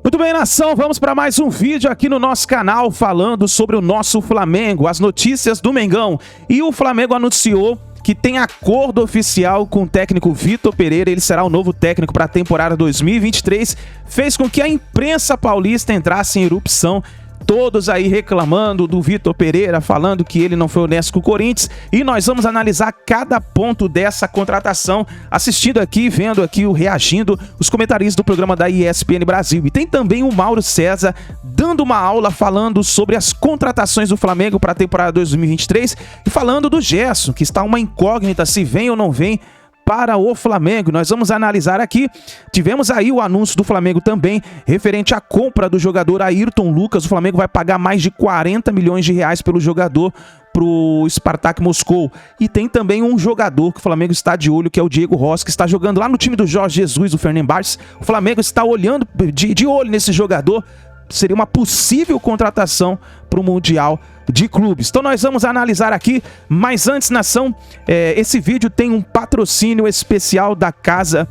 Muito bem, nação, vamos para mais um vídeo aqui no nosso canal falando sobre o nosso Flamengo, as notícias do Mengão. E o Flamengo anunciou que tem acordo oficial com o técnico Vitor Pereira, ele será o novo técnico para a temporada 2023, fez com que a imprensa paulista entrasse em erupção, todos aí reclamando do Vitor Pereira, falando que ele não foi honesto com o Corinthians, e nós vamos analisar cada ponto dessa contratação, assistindo aqui, vendo aqui, reagindo os comentaristas do programa da ESPN Brasil. E tem também o Mauro César dando uma aula falando sobre as contratações do Flamengo para a temporada 2023 e falando do Gerson, que está uma incógnita se vem ou não vem para o Flamengo. Nós vamos analisar aqui. Tivemos aí o anúncio do Flamengo também referente à compra do jogador Ayrton Lucas. O Flamengo vai pagar mais de 40 milhões de reais pelo jogador pro Spartak Moscou. E tem também um jogador que o Flamengo está de olho, que é o Diego Rossi, que está jogando lá no time do Jorge Jesus, o Fenerbahçe. O Flamengo está olhando de olho nesse jogador. Seria uma possível contratação para o Mundial de Clubes. Então nós vamos analisar aqui, mas antes, nação, esse vídeo tem um patrocínio especial da casa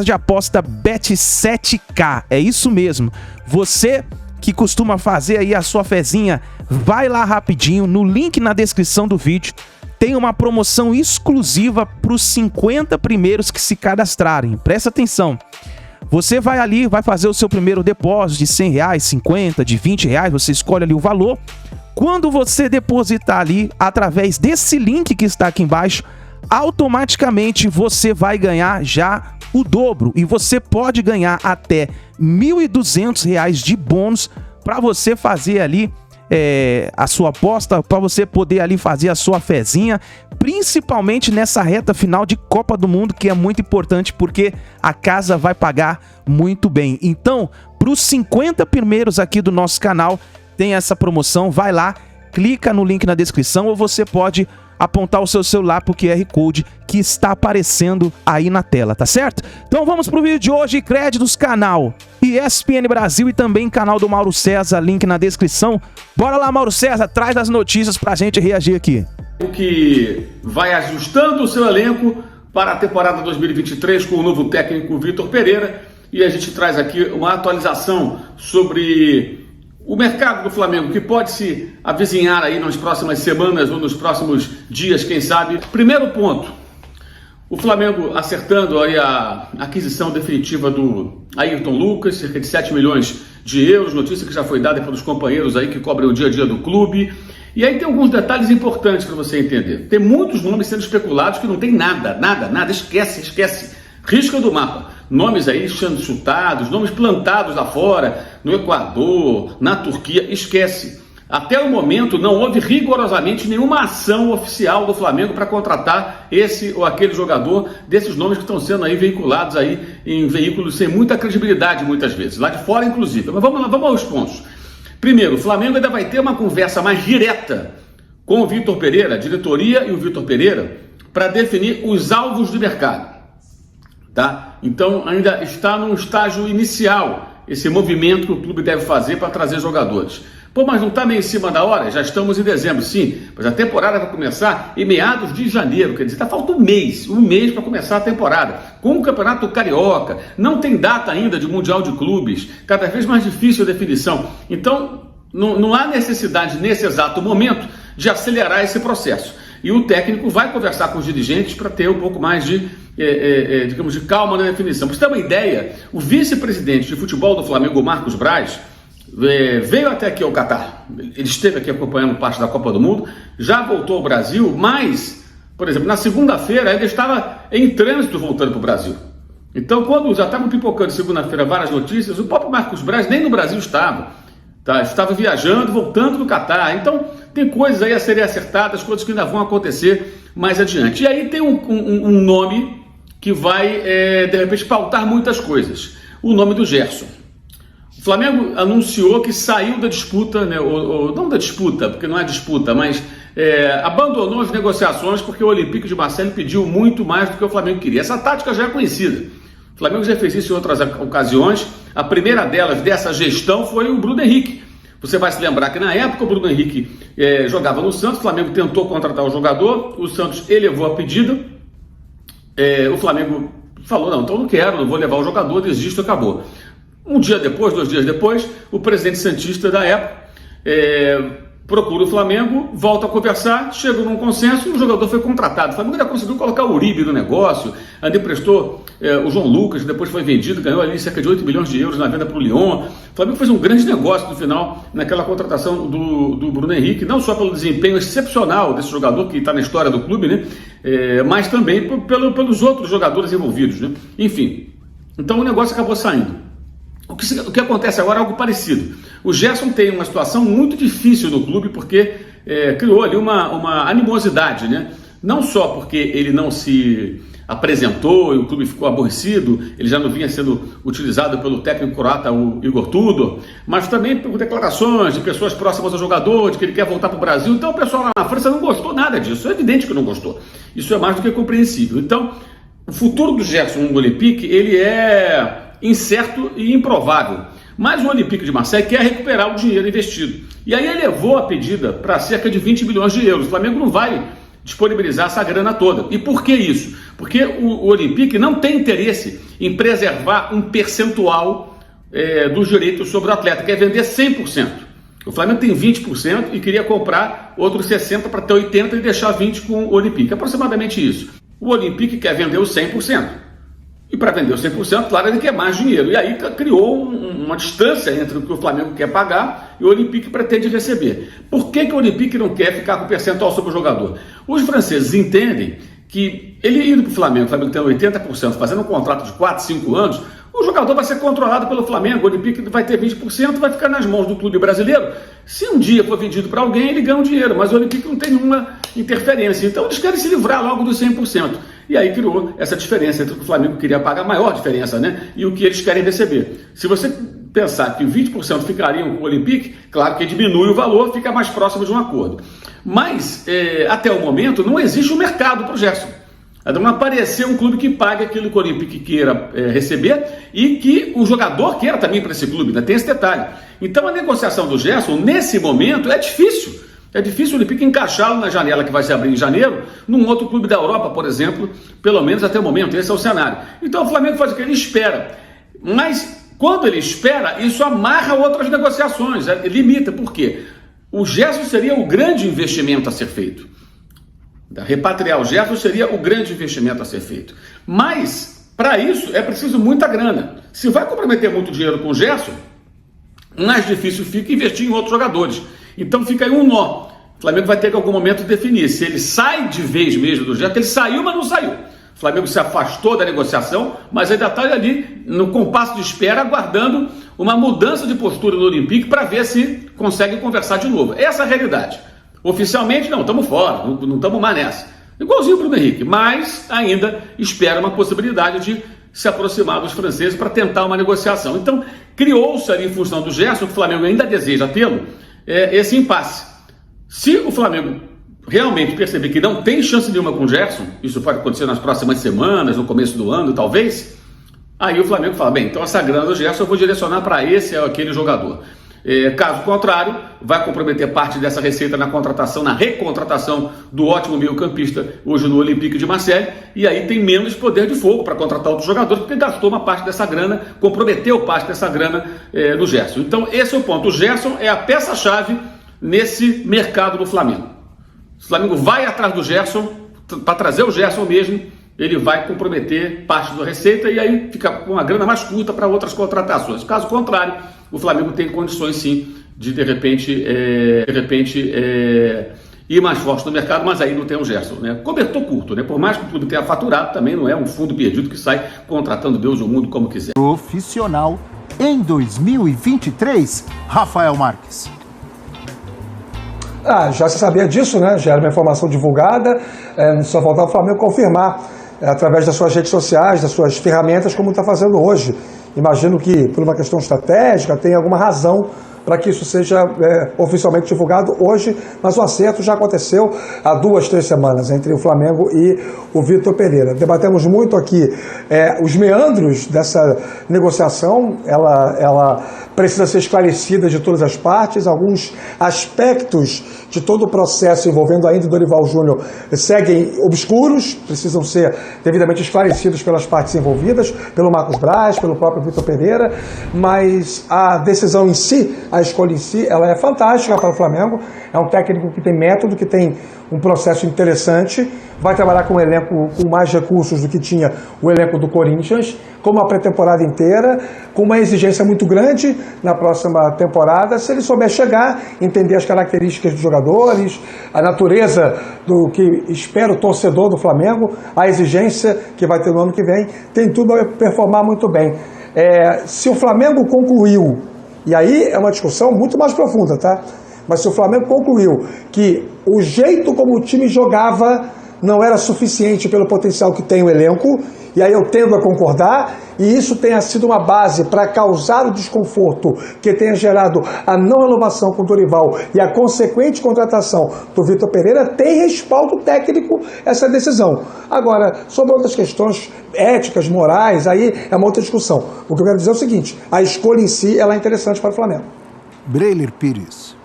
de aposta Bet7k. É isso mesmo. Você que costuma fazer aí a sua fezinha, vai lá rapidinho, no link na descrição do vídeo, tem uma promoção exclusiva para os 50 primeiros que se cadastrarem. Presta atenção. Você vai ali, vai fazer o seu primeiro depósito de 100 reais, 50, de 20 reais, você escolhe ali o valor. Quando você depositar ali, através desse link que está aqui embaixo, automaticamente você vai ganhar já o dobro. E você pode ganhar até R$ 1.200 de bônus para você fazer ali a sua aposta, para você poder ali fazer a sua fezinha, principalmente nessa reta final de Copa do Mundo, que é muito importante porque a casa vai pagar muito bem. Então, para os 50 primeiros aqui do nosso canal, tem essa promoção, vai lá, clica no link na descrição ou você pode apontar o seu celular para o QR Code que está aparecendo aí na tela, tá certo? Então vamos pro vídeo de hoje, créditos canal ESPN Brasil e também canal do Mauro César, link na descrição. Bora lá, Mauro César, traz as notícias pra gente reagir aqui. O que vai ajustando o seu elenco para a temporada 2023 com o novo técnico Vitor Pereira, e a gente traz aqui uma atualização sobre o mercado do Flamengo, que pode se avizinhar aí nas próximas semanas ou nos próximos dias, quem sabe. Primeiro ponto, o Flamengo acertando aí a aquisição definitiva do Ayrton Lucas, cerca de 7 milhões de euros, notícia que já foi dada pelos companheiros aí que cobrem o dia a dia do clube. E aí tem alguns detalhes importantes para você entender. Tem muitos nomes sendo especulados que não tem nada, esquece. Risca do mapa. Nomes aí sendo chutados, nomes plantados lá fora, no Equador, na Turquia, esquece. Até o momento não houve rigorosamente nenhuma ação oficial do Flamengo para contratar esse ou aquele jogador desses nomes que estão sendo aí veiculados aí em veículos sem muita credibilidade muitas vezes, lá de fora inclusive. Mas vamos lá, vamos aos pontos. Primeiro, o Flamengo ainda vai ter uma conversa mais direta com o Vitor Pereira, a diretoria e o Vitor Pereira, para definir os alvos de mercado. Tá? Então ainda está num estágio inicial esse movimento que o clube deve fazer para trazer jogadores. Pô, mas não está meio em cima da hora? Já estamos em dezembro, sim, mas a temporada vai começar em meados de janeiro, quer dizer, falta um mês para começar a temporada, com o Campeonato Carioca, não tem data ainda de Mundial de Clubes, cada vez mais difícil a definição, então não há necessidade nesse exato momento de acelerar esse processo. E o técnico vai conversar com os dirigentes para ter um pouco mais de, digamos, de calma na definição. Para você ter uma ideia, o vice-presidente de futebol do Flamengo, Marcos Braz, veio até aqui ao Catar. Ele esteve aqui acompanhando parte da Copa do Mundo, já voltou ao Brasil, mas, por exemplo, na segunda-feira ainda estava em trânsito voltando para o Brasil. Então, quando já estavam pipocando segunda-feira várias notícias, o próprio Marcos Braz nem no Brasil estava. Tá? Estava viajando, voltando do Catar. Então, tem coisas aí a serem acertadas, coisas que ainda vão acontecer mais adiante. E aí tem um nome que vai, de repente, pautar muitas coisas. O nome do Gerson. O Flamengo anunciou que saiu da disputa, né, não da disputa, porque não é disputa, mas abandonou as negociações porque o Olympique de Marseille pediu muito mais do que o Flamengo queria. Essa tática já é conhecida. O Flamengo já fez isso em outras ocasiões. A primeira delas, dessa gestão, foi o Bruno Henrique. Você vai se lembrar que na época o Bruno Henrique jogava no Santos, o Flamengo tentou contratar o jogador, o Santos elevou a pedida, o Flamengo falou, não, então não quero, não vou levar o jogador, desisto, acabou. Um dia depois, 2 dias depois, o presidente santista da época procura o Flamengo, volta a conversar, chega num consenso e o jogador foi contratado. O Flamengo ainda conseguiu colocar o Uribe no negócio, ainda emprestou o João Lucas, depois foi vendido, ganhou ali cerca de 8 milhões de euros na venda para o Lyon. O Flamengo fez um grande negócio no final, naquela contratação do Bruno Henrique, não só pelo desempenho excepcional desse jogador que está na história do clube, né? Mas também pelos outros jogadores envolvidos, né? Enfim, então o negócio acabou saindo. O que acontece agora é algo parecido. O Gerson tem uma situação muito difícil no clube porque criou ali uma animosidade, né? Não só porque ele não se apresentou e o clube ficou aborrecido, ele já não vinha sendo utilizado pelo técnico croata, o Igor Tudor, mas também por declarações de pessoas próximas ao jogador, de que ele quer voltar para o Brasil. Então o pessoal lá na França não gostou nada disso, é evidente que não gostou. Isso é mais do que compreensível. Então, o futuro do Gerson no Olympique, ele é incerto e improvável, mas o Olympique de Marseille quer recuperar o dinheiro investido, e aí elevou a pedida para cerca de 20 milhões de euros. O Flamengo não vai disponibilizar essa grana toda. E por que isso? Porque o Olympique não tem interesse em preservar um percentual dos direitos sobre o atleta, quer vender 100%. O Flamengo tem 20% e queria comprar outros 60% para ter 80% e deixar 20% com o Olympique, aproximadamente isso. O Olympique quer vender os 100%. E para vender os 100%, claro, ele quer mais dinheiro. E aí criou uma distância entre o que o Flamengo quer pagar e o Olympique pretende receber. Por que o Olympique não quer ficar com percentual sobre o jogador? Os franceses entendem que ele indo para o Flamengo tendo 80%, fazendo um contrato de 4, 5 anos, o jogador vai ser controlado pelo Flamengo, o Olympique vai ter 20%, vai ficar nas mãos do clube brasileiro. Se um dia for vendido para alguém, ele ganha um dinheiro, mas o Olympique não tem nenhuma interferência. Então eles querem se livrar logo dos 100%. E aí criou essa diferença entre o que o Flamengo queria pagar, a maior diferença, né? E o que eles querem receber. Se você pensar que 20% ficariam com o Olympique, claro que diminui o valor, fica mais próximo de um acordo. Mas, até o momento, não existe um mercado para o Gerson. Não apareceu um clube que pague aquilo que o Olympique queira receber e que o jogador queira também para esse clube, né? Tem esse detalhe. Então a negociação do Gerson, nesse momento, é difícil. É difícil o Olympique encaixá-lo na janela que vai se abrir em janeiro, num outro clube da Europa, por exemplo, pelo menos até o momento. Esse é o cenário. Então o Flamengo faz o que ele espera. Mas quando ele espera, isso amarra outras negociações, limita. Por quê? O Gerson seria o grande investimento a ser feito. Repatriar o Gerson seria o grande investimento a ser feito. Mas, para isso, é preciso muita grana. Se vai comprometer muito dinheiro com o Gerson, mais difícil fica investir em outros jogadores. Então fica aí um nó. O Flamengo vai ter que em algum momento definir se ele sai de vez mesmo do Gerson, que ele saiu, mas não saiu. O Flamengo se afastou da negociação, mas ainda está ali no compasso de espera, aguardando uma mudança de postura no Olympique para ver se consegue conversar de novo. Essa é a realidade. Oficialmente, não, estamos fora, não estamos mais nessa. Igualzinho o Bruno Henrique, mas ainda espera uma possibilidade de se aproximar dos franceses para tentar uma negociação. Então, criou-se ali em função do Gerson, que o Flamengo ainda deseja tê-lo, esse impasse. Se o Flamengo realmente perceber que não tem chance nenhuma com o Gerson, isso pode acontecer nas próximas semanas, no começo do ano, talvez, aí o Flamengo fala, bem, então essa grana do Gerson eu vou direcionar para esse ou aquele jogador. Caso contrário, vai comprometer parte dessa receita na contratação, na recontratação do ótimo meio-campista hoje no Olympique de Marseille, e aí tem menos poder de fogo para contratar outros jogadores, porque gastou uma parte dessa grana, comprometeu parte dessa grana do Gerson. Então esse é o ponto. O Gerson é a peça-chave nesse mercado do Flamengo. O Flamengo vai atrás do Gerson, para trazer o Gerson mesmo, ele vai comprometer parte da receita e aí fica com uma grana mais curta para outras contratações. Caso contrário, o Flamengo tem condições sim de repente ir mais forte no mercado, mas aí não tem o Gerson, né? Cobertor curto, né? Por mais que o clube tenha faturado, também não é um fundo perdido que sai contratando Deus e o mundo como quiser. Profissional em 2023, Rafael Marques. Já se sabia disso, né? Já era uma informação divulgada, só faltava o Flamengo confirmar através das suas redes sociais, das suas ferramentas, como está fazendo hoje. Imagino que, por uma questão estratégica, tem alguma razão para que isso seja oficialmente divulgado hoje, mas o acerto já aconteceu há 2, 3 semanas entre o Flamengo e o Vitor Pereira. Debatemos muito aqui os meandros dessa negociação, ela precisa ser esclarecida de todas as partes, alguns aspectos de todo o processo envolvendo ainda o Dorival Júnior seguem obscuros, precisam ser devidamente esclarecidos pelas partes envolvidas, pelo Marcos Braz, pelo próprio Vitor Pereira, mas a decisão em si, a escolha em si, ela é fantástica para o Flamengo, é um técnico que tem método, que tem um processo interessante, vai trabalhar com um elenco com mais recursos do que tinha o elenco do Corinthians, com uma pré-temporada inteira, com uma exigência muito grande na próxima temporada, se ele souber chegar, entender as características dos jogadores, a natureza do que espera o torcedor do Flamengo, a exigência que vai ter no ano que vem, tem tudo a performar muito bem. Se o Flamengo concluiu, e aí é uma discussão muito mais profunda, tá? Mas se o Flamengo concluiu que o jeito como o time jogava não era suficiente pelo potencial que tem o elenco, e aí eu tendo a concordar, e isso tenha sido uma base para causar o desconforto que tenha gerado a não renovação com o Dorival e a consequente contratação do Vitor Pereira, tem respaldo técnico essa decisão. Agora, sobre outras questões éticas, morais, aí é uma outra discussão. O que eu quero dizer é o seguinte, a escolha em si ela é interessante para o Flamengo. Breiler Pires.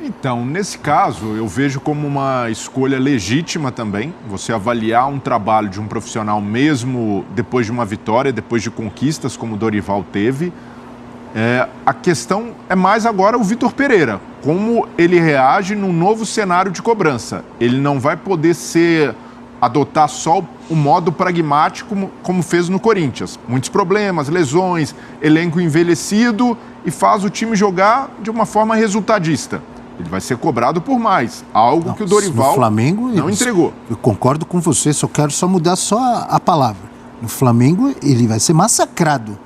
Então, nesse caso, eu vejo como uma escolha legítima também, você avaliar um trabalho de um profissional mesmo depois de uma vitória, depois de conquistas como o Dorival teve. A questão é mais agora o Vitor Pereira, como ele reage num novo cenário de cobrança. Ele não vai poder adotar só o modo pragmático como fez no Corinthians. Muitos problemas, lesões, elenco envelhecido e faz o time jogar de uma forma resultadista. Ele vai ser cobrado por mais, algo que o Dorival no Flamengo, não entregou. Eu concordo com você, quero mudar a palavra. No Flamengo, ele vai ser massacrado.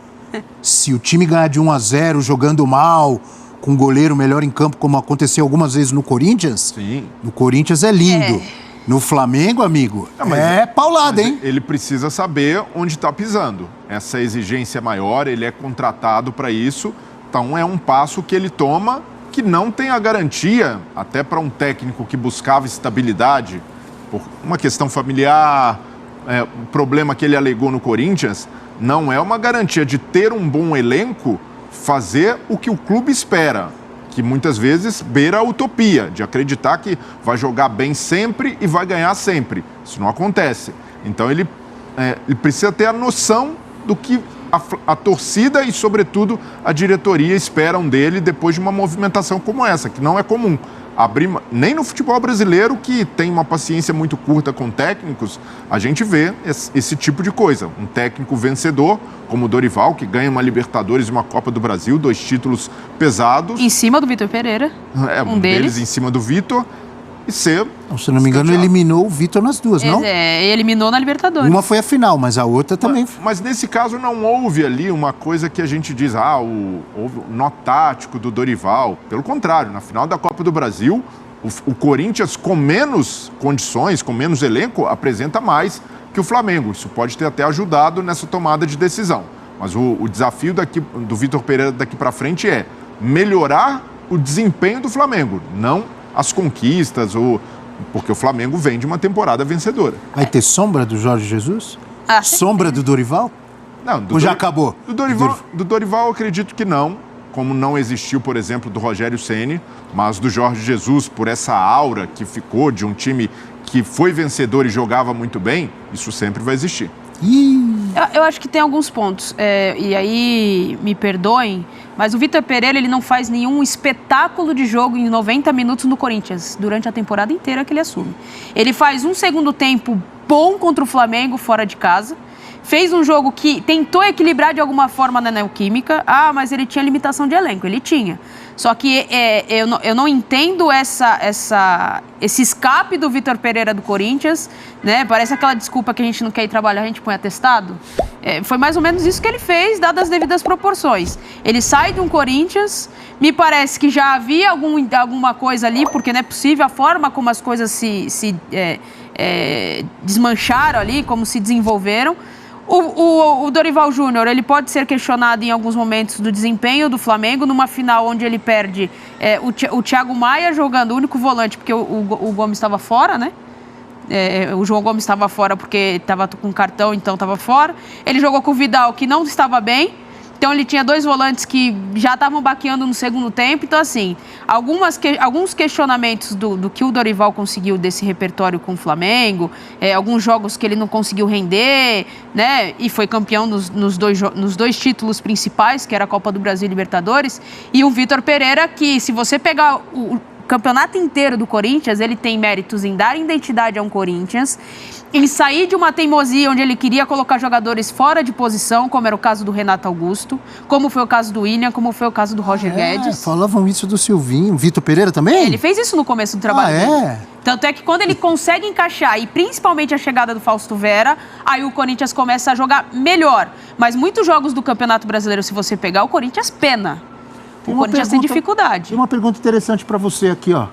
Se o time ganhar de 1-0, jogando mal, com o goleiro melhor em campo, como aconteceu algumas vezes no Corinthians, sim. No Corinthians é lindo. No Flamengo, amigo, paulada, hein? Ele precisa saber onde está pisando. Essa exigência é maior, ele é contratado para isso, então é um passo que ele toma que não tem a garantia, até para um técnico que buscava estabilidade, por uma questão familiar, um problema que ele alegou no Corinthians, não é uma garantia de ter um bom elenco, fazer o que o clube espera, que muitas vezes beira a utopia, de acreditar que vai jogar bem sempre e vai ganhar sempre. Isso não acontece. Então ele precisa ter a noção do que a torcida e, sobretudo, a diretoria esperam dele depois de uma movimentação como essa, que não é comum. Nem no futebol brasileiro, que tem uma paciência muito curta com técnicos, a gente vê esse tipo de coisa. Um técnico vencedor, como o Dorival, que ganha uma Libertadores e uma Copa do Brasil, 2 títulos pesados. Em cima do Vitor Pereira. Um deles em cima do Vitor. E ser... Se não me engano, eliminou o Vitor nas duas, não? Eliminou na Libertadores. Uma foi a final, mas a outra também. Mas nesse caso não houve ali uma coisa que a gente diz, houve o nó tático do Dorival. Pelo contrário, na final da Copa do Brasil, o Corinthians com menos condições, com menos elenco, apresenta mais que o Flamengo. Isso pode ter até ajudado nessa tomada de decisão. Mas o desafio do Vitor Pereira daqui para frente é melhorar o desempenho do Flamengo, não as conquistas, porque o Flamengo vem de uma temporada vencedora. Vai ter sombra do Jorge Jesus? Sombra do Dorival? Não, ou já acabou? Do Dorival eu acredito que não, como não existiu, por exemplo, do Rogério Ceni, mas do Jorge Jesus, por essa aura que ficou de um time que foi vencedor e jogava muito bem, isso sempre vai existir. Eu acho que tem alguns pontos, e aí me perdoem, mas o Vitor Pereira ele não faz nenhum espetáculo de jogo em 90 minutos no Corinthians, durante a temporada inteira que ele assume. Ele faz um segundo tempo bom contra o Flamengo fora de casa, fez um jogo que tentou equilibrar de alguma forma na Neoquímica, mas ele tinha limitação de elenco, ele tinha. Só que eu não entendo esse escape do Vitor Pereira do Corinthians, né? Parece aquela desculpa que a gente não quer ir trabalhar, a gente põe atestado. Foi mais ou menos isso que ele fez, dadas as devidas proporções. Ele sai de um Corinthians, me parece que já havia alguma coisa ali, porque não é possível a forma como as coisas se desmancharam ali, como se desenvolveram. O Dorival Júnior, ele pode ser questionado em alguns momentos do desempenho do Flamengo, numa final onde ele perde o Thiago Maia jogando o único volante, porque o Gomes estava fora, né? O João Gomes estava fora porque estava com cartão, então estava fora. Ele jogou com o Vidal, que não estava bem. Então, ele tinha 2 volantes que já estavam baqueando no segundo tempo. Então, assim, alguns questionamentos do que o Dorival conseguiu desse repertório com o Flamengo, alguns jogos que ele não conseguiu render, né? E foi campeão nos dois títulos principais, que era a Copa do Brasil e Libertadores. E o Vitor Pereira, que se você pegar o campeonato inteiro do Corinthians, ele tem méritos em dar identidade a um Corinthians, em sair de uma teimosia onde ele queria colocar jogadores fora de posição, como era o caso do Renato Augusto, como foi o caso do William, como foi o caso do Roger Guedes. Falavam isso do Silvinho. Vitor Pereira também? Ele fez isso no começo do trabalho dele. Tanto é que quando ele consegue encaixar, e principalmente a chegada do Fausto Vera, aí o Corinthians começa a jogar melhor. Mas muitos jogos do Campeonato Brasileiro, se você pegar, o Corinthians pena. O Corinthians tem dificuldade. Tem uma pergunta interessante para você aqui, ó.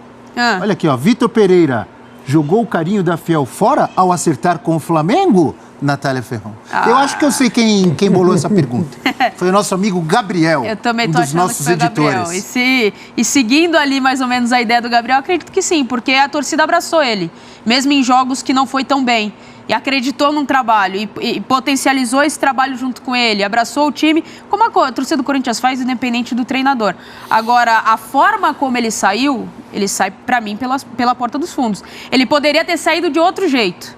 Olha aqui, ó. Vitor Pereira jogou o carinho da Fiel fora ao acertar com o Flamengo? Natália Ferrão. Eu acho que eu sei quem bolou essa pergunta. Foi o nosso amigo Gabriel, eu também tô um dos nossos editores. E seguindo ali mais ou menos a ideia do Gabriel, acredito que sim, porque a torcida abraçou ele, mesmo em jogos que não foi tão bem. E acreditou num trabalho e potencializou esse trabalho junto com ele, abraçou o time, como a torcida do Corinthians faz, independente do treinador. Agora, a forma como ele sai, para mim, pela porta dos fundos. Ele poderia ter saído de outro jeito,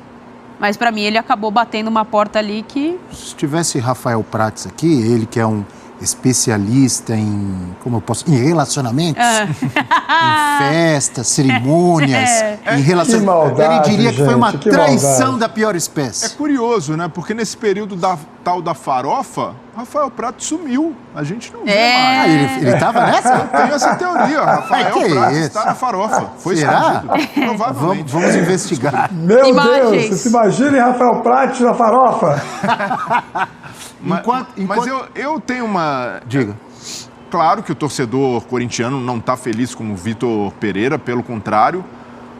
mas para mim ele acabou batendo uma porta ali que... Se tivesse Rafael Prats aqui, ele que é um especialista em relacionamentos, em festas, cerimônias, em relacionamentos. Ele diria que foi uma traição da pior espécie. É curioso, né? Porque nesse período tal da farofa, Rafael Prats sumiu. A gente não vê mais. Ele estava nessa? Eu tenho essa teoria. Rafael Prats está na farofa. Foi escondido. Provavelmente. Vamos investigar. Meu Deus, você se imagina Rafael Prats na farofa? Mas eu tenho uma... Diga. Claro que o torcedor corintiano não está feliz com o Vitor Pereira, pelo contrário,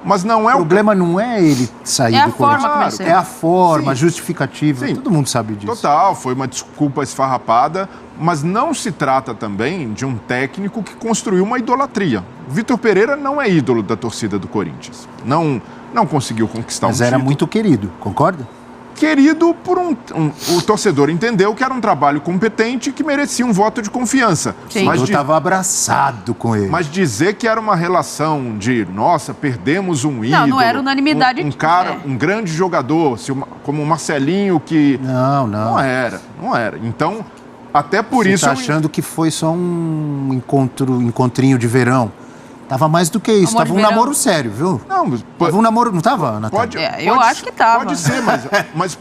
mas não é o problema não é ele sair do Corinthians. É a forma, a justificativa. Sim, todo mundo sabe disso. Total, foi uma desculpa esfarrapada, mas não se trata também de um técnico que construiu uma idolatria. O Vitor Pereira não é ídolo da torcida do Corinthians. Não conseguiu conquistar mas era muito querido, concorda? Querido por o torcedor entendeu que era um trabalho competente que merecia um voto de confiança. Sim. Mas eu estava abraçado com ele. Mas dizer que era uma relação de, nossa, perdemos um ídolo. Não era unanimidade. Um cara, um grande jogador, como o Marcelinho, que... Não. Não era. Então, até por Você isso... Você está achando que foi só um encontrinho de verão? Tava mais do que isso, tava um namoro sério, viu? Tava um namoro, não tava, Natália? Eu acho que tava. Pode ser, mas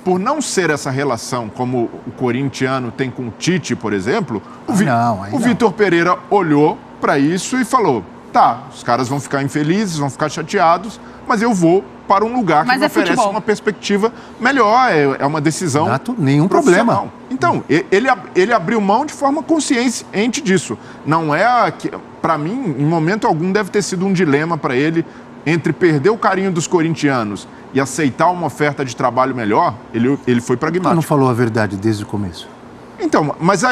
por não ser essa relação como o corintiano tem com o Tite, por exemplo, o Vitor Pereira olhou para isso e falou, tá, os caras vão ficar infelizes, vão ficar chateados, mas eu vou para um lugar que me oferece uma perspectiva melhor, é uma decisão nenhum problema. Então, ele abriu mão de forma consciente disso. Não é... Para mim, em momento algum, deve ter sido um dilema para ele entre perder o carinho dos corintianos e aceitar uma oferta de trabalho melhor. Ele foi pragmático. Você não falou a verdade desde o começo. Então, mas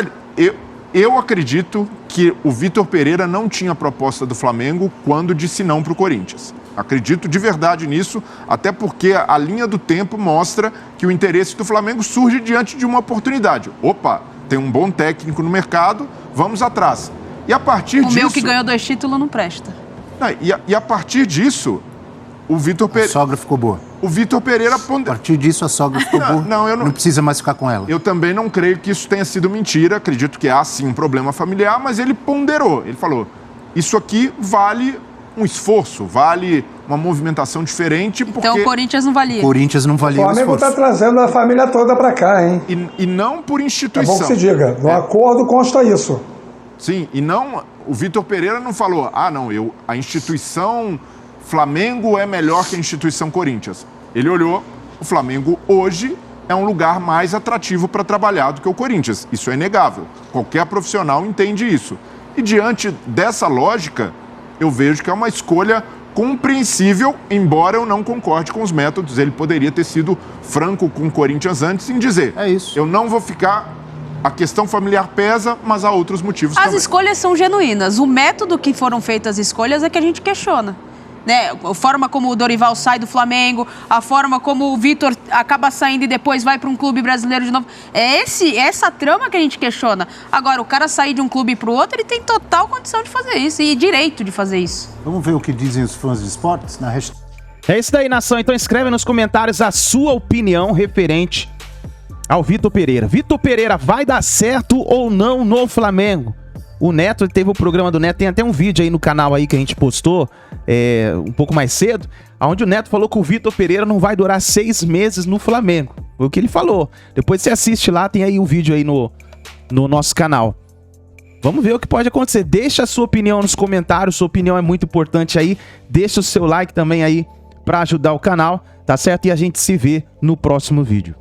eu acredito que o Vitor Pereira não tinha proposta do Flamengo quando disse não para o Corinthians. Acredito de verdade nisso, até porque a linha do tempo mostra que o interesse do Flamengo surge diante de uma oportunidade. Opa, tem um bom técnico no mercado, vamos atrás. E a partir disso... O meu que ganhou 2 títulos não presta. E a partir disso, o Vitor Pereira... A sogra ficou boa. O Vitor Pereira... A partir disso, a sogra ficou boa. Não precisa mais ficar com ela. Eu também não creio que isso tenha sido mentira. Acredito que há, sim, um problema familiar, mas ele ponderou. Ele falou, isso aqui vale um esforço, vale uma movimentação diferente, porque... Então o Corinthians não valia. O Corinthians não valia o esforço. O Flamengo está trazendo a família toda para cá, hein? E não por instituição. É bom que se diga. No acordo consta isso. Sim, e não... O Vitor Pereira não falou, a instituição Flamengo é melhor que a instituição Corinthians. Ele olhou, o Flamengo hoje é um lugar mais atrativo para trabalhar do que o Corinthians. Isso é inegável. Qualquer profissional entende isso. E diante dessa lógica, eu vejo que é uma escolha compreensível, embora eu não concorde com os métodos. Ele poderia ter sido franco com o Corinthians antes em dizer: é isso, eu não vou ficar, a questão familiar pesa, mas há outros motivos também. As escolhas são genuínas. O método que foram feitas as escolhas é que a gente questiona. Né? A forma como o Dorival sai do Flamengo, a forma como o Vitor acaba saindo e depois vai para um clube brasileiro de novo. É essa trama que a gente questiona. Agora, o cara sair de um clube para o outro, ele tem total condição de fazer isso e direito de fazer isso. Vamos ver o que dizem os fãs de esportes na hashtag. É isso daí, nação. Então escreve nos comentários a sua opinião referente ao Vitor Pereira. Vitor Pereira vai dar certo ou não no Flamengo? O Neto, teve o programa do Neto, tem até um vídeo aí no canal aí que a gente postou um pouco mais cedo, onde o Neto falou que o Vitor Pereira não vai durar 6 meses no Flamengo. Foi o que ele falou. Depois você assiste lá, tem aí o vídeo aí no nosso canal. Vamos ver o que pode acontecer. Deixa a sua opinião nos comentários, sua opinião é muito importante aí. Deixa o seu like também aí pra ajudar o canal, tá certo? E a gente se vê no próximo vídeo.